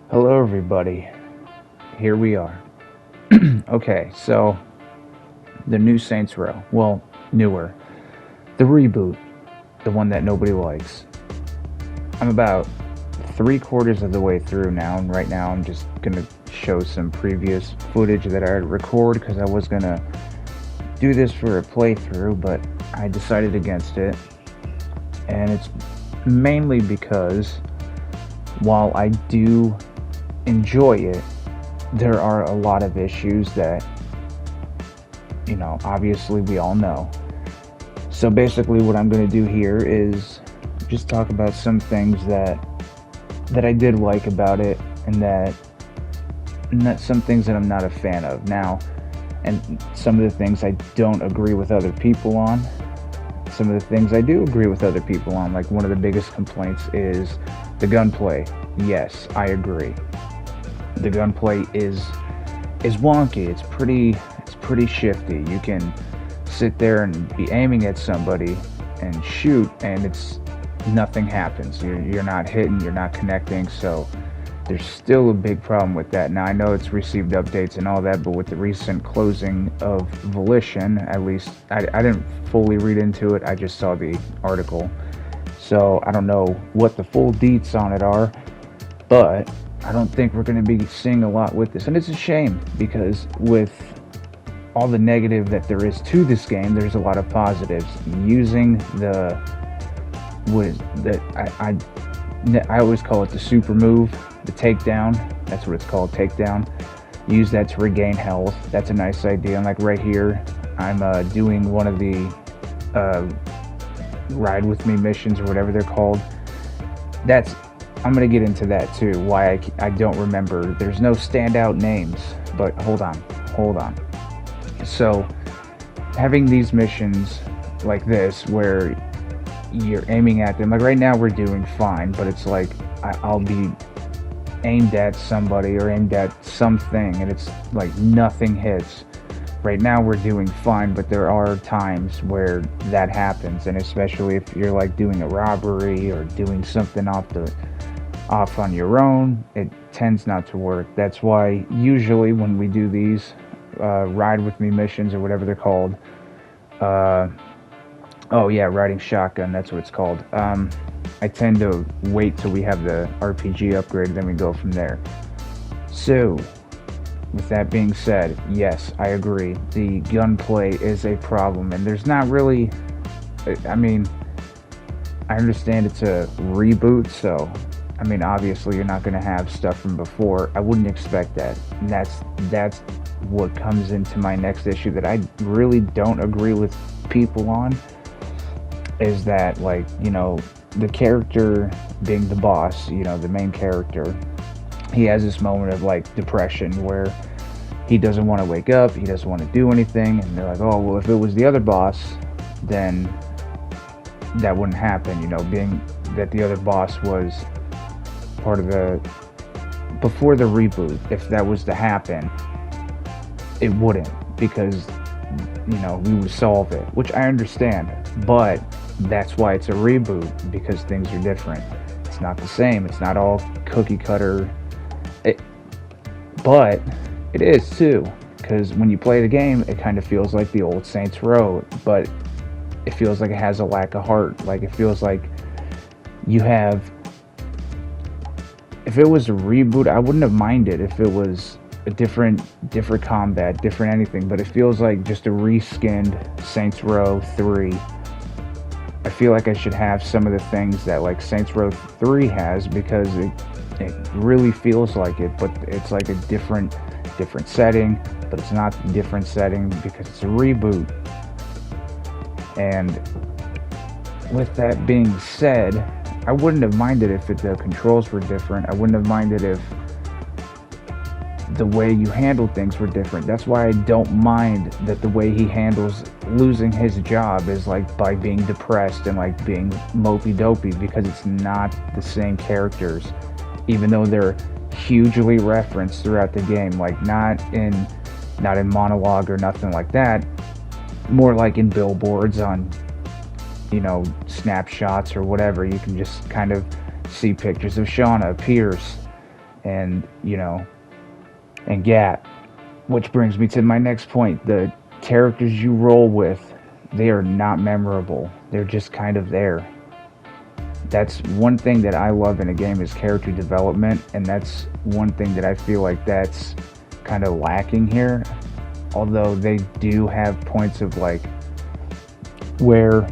Hello, everybody. Here we are. Okay, so the new Saints Row. Well, newer. The reboot. The one that nobody likes. I'm about three-quarters of the way through now, and right now I'm just gonna show some previous footage that I record because I was gonna do this for a playthrough, but I decided against it. And it's mainly because while I do enjoy it, there are a lot of issues that, obviously we all know. So basically what I'm going to do here is just talk about some things that I did like about it and that some things that I'm not a fan of. Now, and some of the things I don't agree with other people on. Some of the things I do agree with other people on. Like one of the biggest complaints is the gunplay. Yes, I agree. The gunplay is wonky. It's pretty shifty. You can sit there and be aiming at somebody and shoot, and nothing happens. You're not hitting. You're not connecting. So there's still a big problem with that. Now I know it's received updates and all that, but with the recent closing of Volition, at least I didn't fully read into it. I just saw the article, so I don't know what the full deets on it are, but I don't think we're going to be seeing a lot with this, and it's a shame because with all the negative that there is to this game, there's a lot of positives. Using I always call it the super move, the takedown. That's what it's called, takedown. Use that to regain health. That's a nice idea. And like right here, I'm doing one of the ride with me missions or whatever they're called. I'm going to get into that too, why I don't remember. There's no standout names, but hold on. So, having these missions like this, where you're aiming at them, like right now we're doing fine, but it's like I'll be aimed at somebody or aimed at something, and it's like nothing hits. Right now we're doing fine, but there are times where that happens, and especially if you're like doing a robbery or doing something off on your own, it tends not to work. That's why usually when we do these ride with me missions or whatever they're called, riding shotgun, that's what it's called, I tend to wait till we have the RPG upgrade, then we go from there. So with that being said, yes, I agree, the gunplay is a problem, and there's not really, I mean, I understand it's a reboot, so obviously you're not going to have stuff from before. I wouldn't expect that. And that's what comes into my next issue that I really don't agree with people on, is that, the character being the boss, the main character, he has this moment of depression where he doesn't want to wake up, he doesn't want to do anything, and they're like, oh, well, if it was the other boss, then that wouldn't happen, being that the other boss was part of before the reboot. If that was to happen, it wouldn't, because we would solve it, which I understand, but that's why it's a reboot, because things are different. It's not the same, it's not all cookie cutter, but it is too, because when you play the game, it kind of feels like the old Saints Row, but it feels like it has a lack of heart. Like, it feels like you have, if it was a reboot, I wouldn't have minded if it was a different combat, different anything, but it feels like just a reskinned Saints Row 3. I feel like I should have some of the things that Saints Row 3 has, because it really feels like it, but it's like a different setting, but it's not a different setting because it's a reboot. And with that being said, I wouldn't have minded if the controls were different. I wouldn't have minded if the way you handle things were different. That's why I don't mind that the way he handles losing his job is by being depressed and being mopey-dopey, because it's not the same characters, even though they're hugely referenced throughout the game, not in monologue or nothing like that, more like in billboards on snapshots or whatever. You can just kind of see pictures of Shauna, Pierce, and and Gat. Which brings me to my next point. The characters you roll with, they are not memorable. They're just kind of there. That's one thing that I love in a game is character development, and that's one thing that I feel like that's kind of lacking here. Although they do have points of like where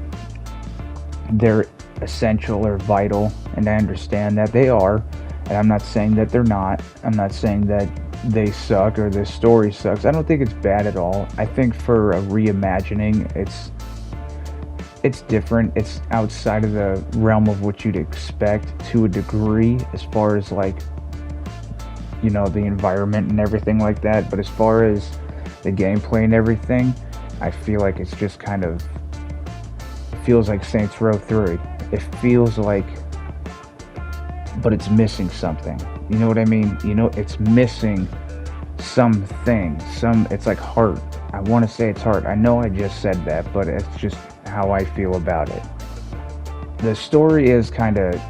they're essential or vital, and I understand that they are, and I'm not saying that they're not. I'm not saying that they suck or the story sucks. I don't think it's bad at all. I think for a reimagining, it's different. It's outside of the realm of what you'd expect to a degree, as far as like the environment and everything like that. But as far as the gameplay and everything, I feel like it's just kind of feels like Saints Row 3. It feels like, but it's missing something. You know what I mean? It's missing something. It's like heart. I want to say it's heart. I know I just said that, but it's just how I feel about it. The story is kind of,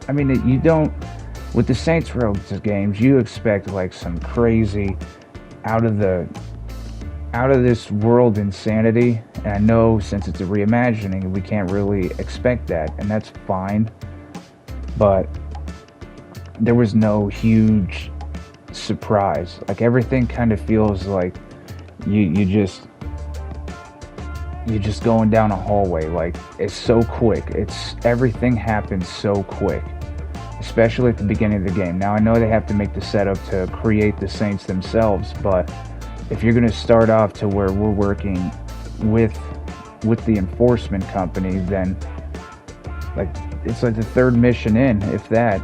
I mean, you don't, with the Saints Row games, you expect like some crazy out of this world insanity, and I know since it's a reimagining, we can't really expect that, and that's fine. But there was no huge surprise. Like everything kind of feels like you just going down a hallway. Like it's so quick. Everything happens so quick, especially at the beginning of the game. Now I know they have to make the setup to create the Saints themselves, but if you're going to start off to where we're working with the enforcement company, then like it's like the third mission in, if that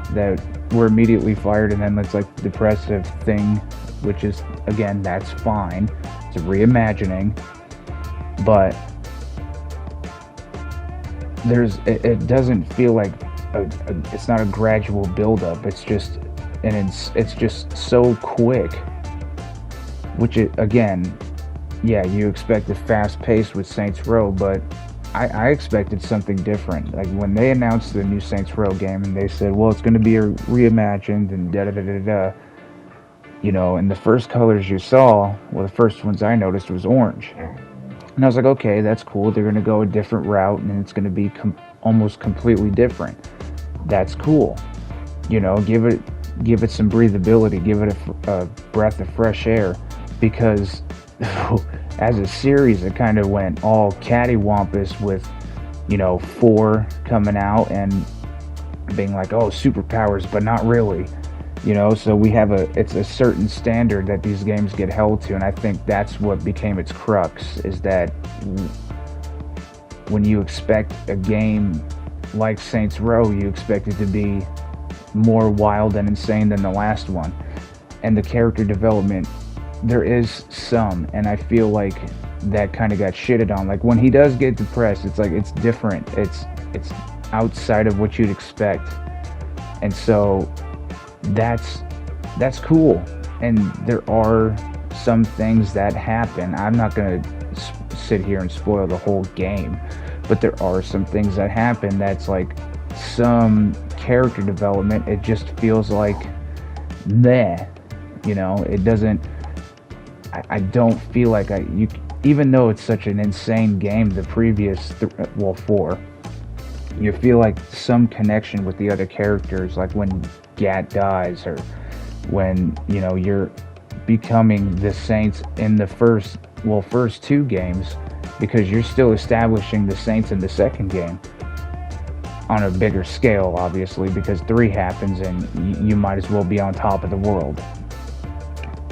we're immediately fired, and then it's like the depressive thing, which is, again, that's fine. It's a reimagining, but it doesn't feel like it's not a gradual build-up. It's just so quick, which again, yeah, you expect a fast pace with Saints Row, but I expected something different. Like when they announced the new Saints Row game and they said, well, it's going to be reimagined and da-da-da-da-da, and the first colors you saw, well, the first ones I noticed was orange. And I was like, okay, that's cool. They're going to go a different route, and it's going to be almost completely different. That's cool. Give it some breathability, give it a breath of fresh air, because as a series, it kind of went all cattywampus with, 4 coming out and being like, oh, superpowers, but not really, so we have it's a certain standard that these games get held to, and I think that's what became its crux, is that when you expect a game like Saints Row, you expect it to be more wild and insane than the last one, and the character development, there is some, and I feel like that kind of got shitted on. Like when he does get depressed, it's like it's different. It's outside of what you'd expect, and so that's cool. And there are some things that happen. I'm not gonna sit here and spoil the whole game, but there are some things that happen that's like some character development. It just feels like meh. It doesn't. I don't feel like even though it's such an insane game, the previous 4, you feel like some connection with the other characters, like when Gat dies, or when you're becoming the Saints in the first 2 games, because you're still establishing the Saints in the second game on a bigger scale, obviously, because 3 happens and you might as well be on top of the world.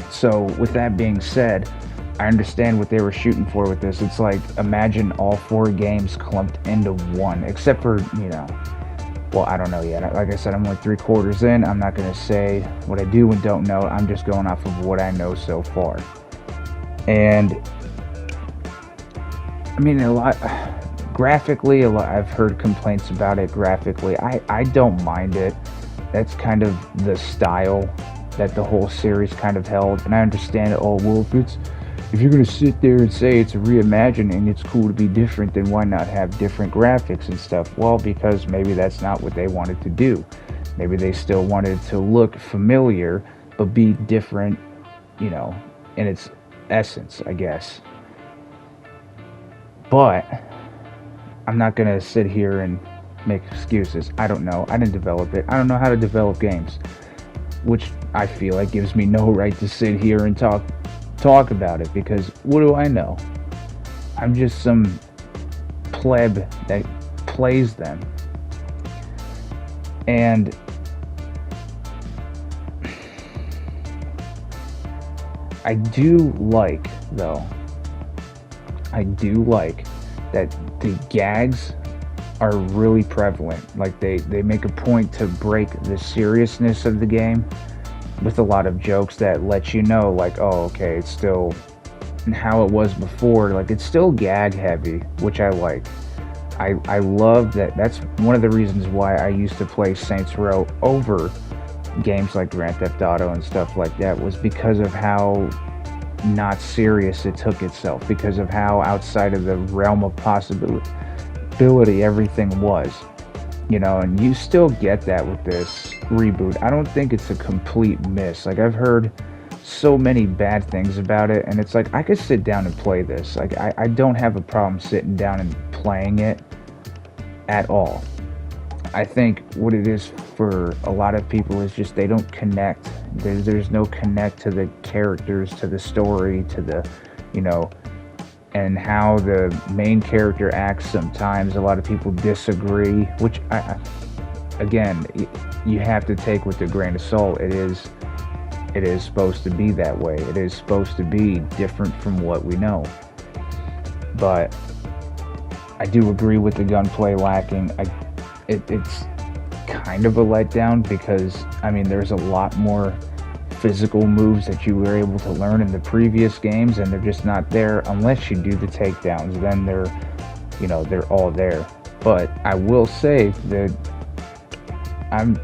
So with that being said, I understand what they were shooting for with this. It's like, imagine all 4 games clumped into one, except for, well, I don't know yet. Like I said, I'm only 3/4 in. I'm not going to say what I do and don't know. I'm just going off of what I know so far. And, I mean, graphically, I've heard complaints about it graphically. I don't mind it. That's kind of the style that the whole series kind of held, and I understand it. Oh, well, if you're gonna sit there and say it's a reimagining, it's cool to be different, then why not have different graphics and stuff? Well, because maybe that's not what they wanted to do. Maybe they still wanted to look familiar, but be different, in its essence, I guess. But I'm not going to sit here and make excuses. I don't know. I didn't develop it. I don't know how to develop games, which I feel like gives me no right to sit here and talk about it, because what do I know? I'm just some pleb that plays them. And I do like, though, that the gags are really prevalent. Like, they make a point to break the seriousness of the game with a lot of jokes that let you know, like, oh, okay, it's still how it was before. Like, it's still gag heavy, which I like. I love that. That's one of the reasons why I used to play Saints Row over games like Grand Theft Auto and stuff like that, was because of how not serious it took itself, because of how outside of the realm of possibility everything was, and you still get that with this reboot. I don't think it's a complete miss. Like, I've heard so many bad things about it, and it's like, I could sit down and play this. Like, I don't have a problem sitting down and playing it at all. I think what it is for a lot of people is just they don't connect. There's no connect to the characters, to the story, to the, and how the main character acts. Sometimes a lot of people disagree, which again, you have to take with a grain of salt. It is supposed to be that way. It is supposed to be different from what we know. But I do agree with the gunplay lacking. It's kind of a letdown, because there's a lot more physical moves that you were able to learn in the previous games, and they're just not there unless you do the takedowns. Then they're all there. But I will say that I'm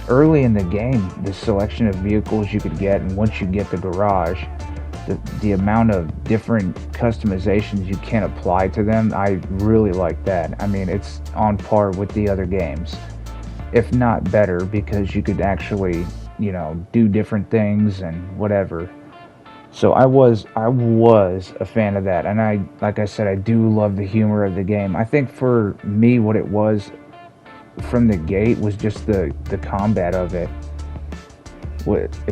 early in the game, the selection of vehicles you could get, and once you get the garage, the amount of different customizations you can apply to them, I really like that. It's on par with the other games, if not better, because you could actually, do different things and whatever. So I was a fan of that, and like I said, I do love the humor of the game. I think for me, what it was from the gate was just the combat of it.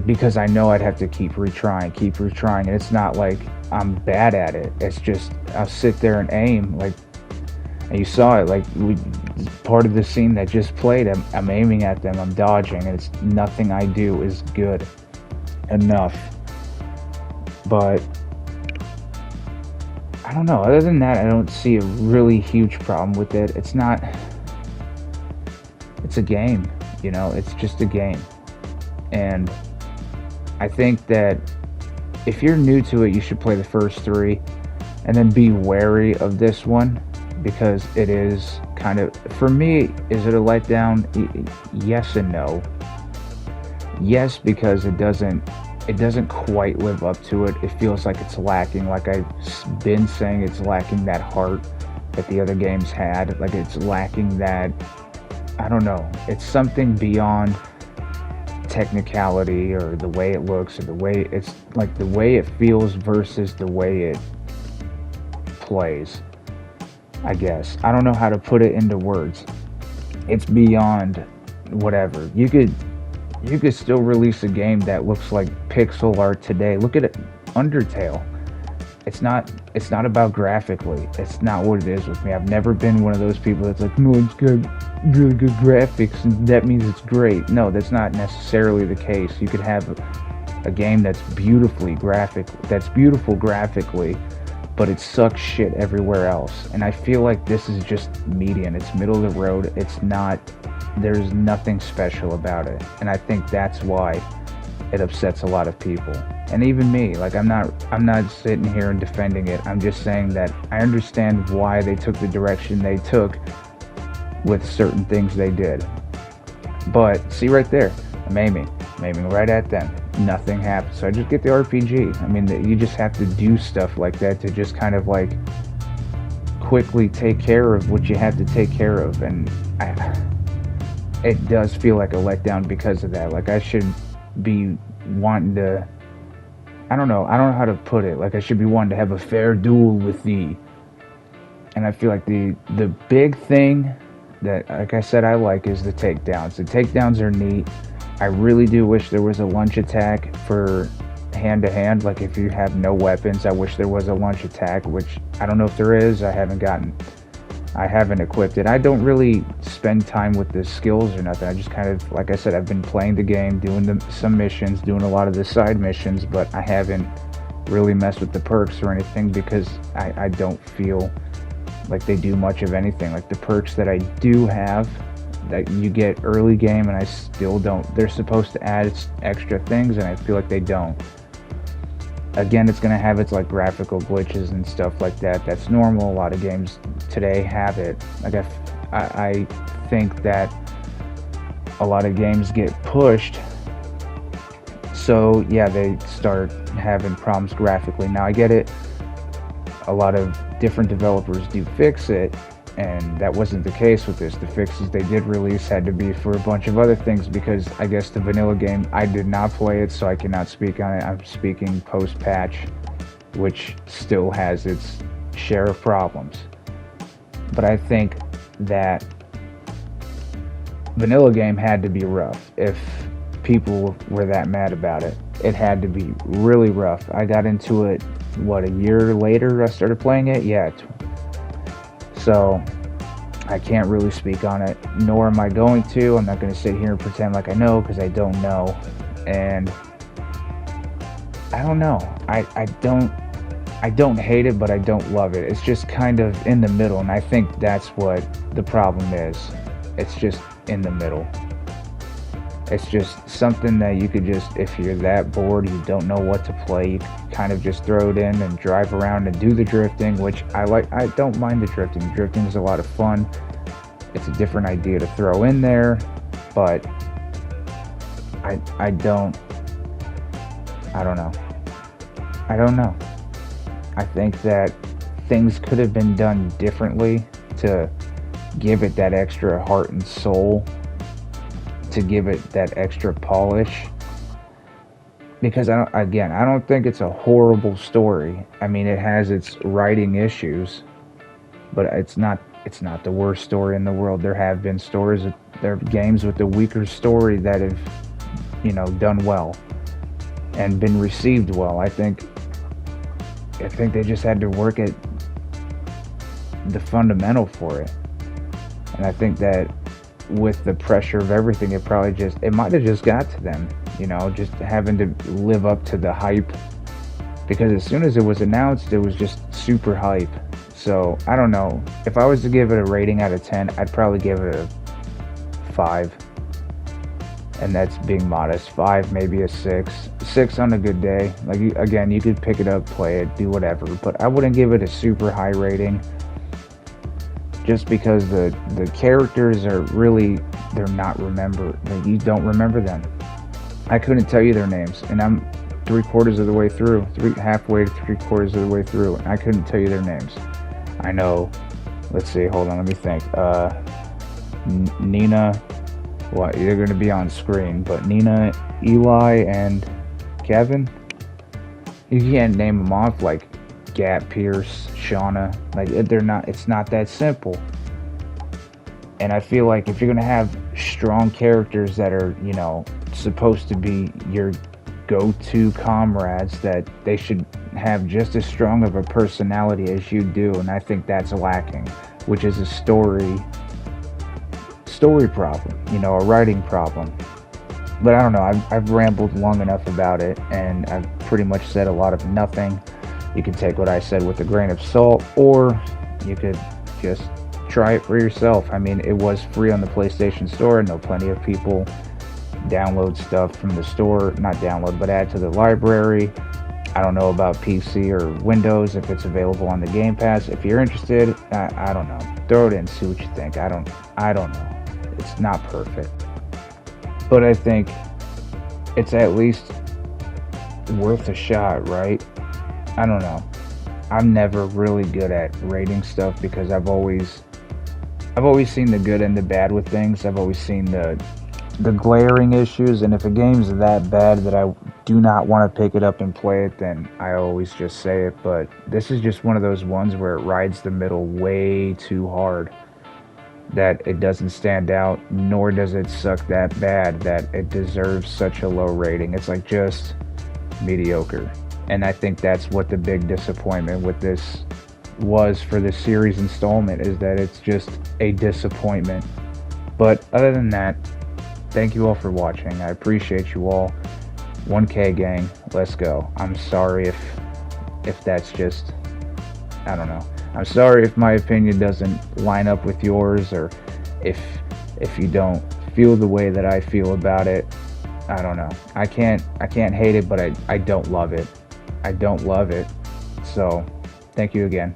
Because I know I'd have to keep retrying, and it's not like I'm bad at it. It's just I'll sit there and aim, like, and you saw it, like, part of the scene that just played, I'm aiming at them, I'm dodging, and it's nothing I do is good enough. But I don't know, other than that, I don't see a really huge problem with it. It's a game, it's just a game. And I think that if you're new to it, you should play the first three and then be wary of this one, because it is kind of, for me, is it a letdown? Yes and no. Yes, because it doesn't quite live up to it. It feels like it's lacking, like I've been saying, it's lacking that heart that the other games had. Like, it's lacking that, I don't know, it's something beyond technicality or the way it looks or the way it's like the way it feels versus the way it plays, I guess. I don't know how to put it into words. It's beyond whatever. You could still release a game that looks like pixel art today. Look at it, Undertale. It's not about graphically. It's not what it is with me. I've never been one of those people that's like, no, it's got really good graphics and that means it's great. No, that's not necessarily the case. You could have a game that's beautiful graphically, but it sucks shit everywhere else. And I feel like this is just median. It's middle of the road. There's nothing special about it. And I think that's why it upsets a lot of people. And even me, like, I'm not sitting here and defending it. I'm just saying that I understand why they took the direction they took with certain things they did. But see right there, I'm aiming right at them. Nothing happens. So I just get the RPG. You just have to do stuff like that to just kind of like quickly take care of what you have to take care of. And it does feel like a letdown because of that. Like I should be wanting to, I don't know how to put it. Like I should be wanting to have a fair duel with thee. And I feel like the big thing that, like I said, I like is the takedowns. The takedowns are neat. I really do wish there was a lunge attack for hand to hand. Like if you have no weapons, I wish there was a lunge attack, which I don't know if there is. I haven't equipped it. I don't really spend time with the skills or nothing. I just kind of, like I said, I've been playing the game, doing some missions, doing a lot of the side missions, but I haven't really messed with the perks or anything because I don't feel like they do much of anything. Like the perks that I do have that you get early game, and I still don't. They're supposed to add extra things, and I feel like they don't. Again, it's going to have its like graphical glitches and stuff like that. That's normal. A lot of games today have it. Like I think that a lot of games get pushed, so yeah, they start having problems graphically. Now I get it. A lot of different developers do fix it, and that wasn't the case with this. The fixes they did release had to be for a bunch of other things, because I guess the vanilla game, I did not play it, so I cannot speak on it. I'm speaking post-patch, which still has its share of problems. But I think that vanilla game had to be rough. If people were that mad about it, it had to be really rough. I got into it, a year later I started playing it? Yeah. So I can't really speak on it, nor am I going to. I'm not going to sit here and pretend like I know, because I don't know. And I don't know. I don't hate it, but I don't love it. It's just kind of in the middle, and I think that's what the problem is. It's just in the middle. It's just something that you could just, if you're that bored, you don't know what to play, you kind of just throw it in and drive around and do the drifting, which I like. I don't mind the drifting. Drifting is a lot of fun. It's a different idea to throw in there, but I don't know. I don't know. I think that things could have been done differently to give it that extra heart and soul, to give it that extra polish, because I don't think it's a horrible story. I mean, it has its writing issues, but it's not the worst story in the world. There have been games with a weaker story that have, done well and been received well. I think they just had to work at the fundamental for it. And I think that with the pressure of everything, it might have just got to them, just having to live up to the hype, because as soon as it was announced, it was just super hype. So I don't know, if I was to give it a rating out of 10, I'd probably give it a 5, and that's being modest. 5, maybe a 6 on a good day. Like, again, you could pick it up, play it, do whatever, but I wouldn't give it a super high rating, just because the characters are really, they're not remembered. You don't remember them. I couldn't tell you their names, and I'm halfway to 3/4 of the way through, and I couldn't tell you their names. I know, let's see, hold on, let me think. Nina, well, they're going to be on screen, but Nina, Eli, and Kevin, you can't name them off like Gap, Pierce, Shauna. Like, it's not that simple. And I feel like if you're going to have strong characters that are, supposed to be your go-to comrades, that they should have just as strong of a personality as you do, and I think that's lacking, which is a story problem, a writing problem. But I don't know, I've rambled long enough about it, and I've pretty much said a lot of nothing. You can take what I said with a grain of salt, or you could just try it for yourself. I mean, it was free on the PlayStation Store. I know plenty of people download stuff from the store, not download, but add to the library. I don't know about PC or Windows, if it's available on the Game Pass. If you're interested, I don't know. Throw it in, see what you think. I don't know. It's not perfect, but I think it's at least worth a shot, right? I don't know. I'm never really good at rating stuff, because I've always I've always seen the good and the bad with things. I've always seen the glaring issues, and if a game's that bad that I do not want to pick it up and play it, then I always just say it. But this is just one of those ones where it rides the middle way too hard, that it doesn't stand out, nor does it suck that bad that it deserves such a low rating. It's like just mediocre. And I think that's what the big disappointment with this was for the series installment, is that it's just a disappointment. But other than that, thank you all for watching. I appreciate you all. 1K gang, let's go. I'm sorry if that's just, I don't know. I'm sorry if my opinion doesn't line up with yours, or if you don't feel the way that I feel about it. I don't know. I can't hate it, but I don't love it. I don't love it. So, thank you again.